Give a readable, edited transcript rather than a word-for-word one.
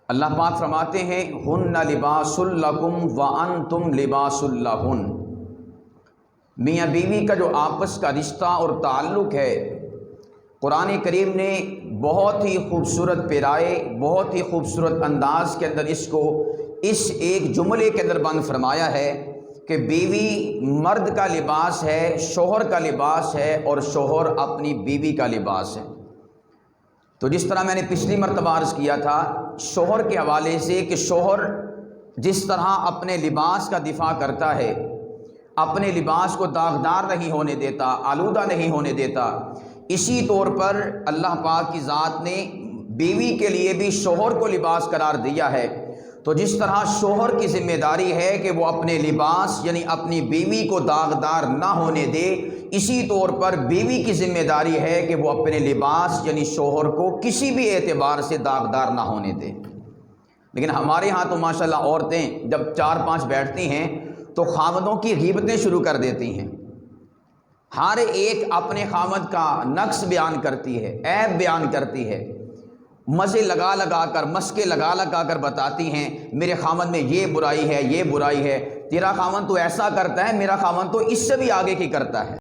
اللہ پاک فرماتے ہیں ہن لباس لکم وانتم لباس لہن۔ میاں بیوی کا جو آپس کا رشتہ اور تعلق ہے، قرآن کریم نے بہت ہی خوبصورت پیرائے، بہت ہی خوبصورت انداز کے اندر اس کو اس ایک جملے کے اندر بند فرمایا ہے کہ بیوی مرد کا لباس ہے، شوہر کا لباس ہے، اور شوہر اپنی بیوی کا لباس ہے۔ تو جس طرح میں نے پچھلی مرتبہ عرض کیا تھا شوہر کے حوالے سے کہ شوہر جس طرح اپنے لباس کا دفاع کرتا ہے، اپنے لباس کو داغدار نہیں ہونے دیتا، آلودہ نہیں ہونے دیتا، اسی طور پر اللہ پاک کی ذات نے بیوی کے لیے بھی شوہر کو لباس قرار دیا ہے۔ تو جس طرح شوہر کی ذمہ داری ہے کہ وہ اپنے لباس یعنی اپنی بیوی کو داغدار نہ ہونے دے، اسی طور پر بیوی کی ذمہ داری ہے کہ وہ اپنے لباس یعنی شوہر کو کسی بھی اعتبار سے داغدار نہ ہونے دے۔ لیکن ہمارے ہاں تو ماشاءاللہ عورتیں جب 4-5 بیٹھتی ہیں تو خامدوں کی غیبتیں شروع کر دیتی ہیں، ہر ایک اپنے خامد کا نقص بیان کرتی ہے، عیب بیان کرتی ہے، مزے لگا لگا کر، مسکے لگا لگا کر بتاتی ہیں میرے خامد میں یہ برائی ہے، یہ برائی ہے، تیرا خامد تو ایسا کرتا ہے، میرا خامد تو اس سے بھی آگے کی کرتا ہے۔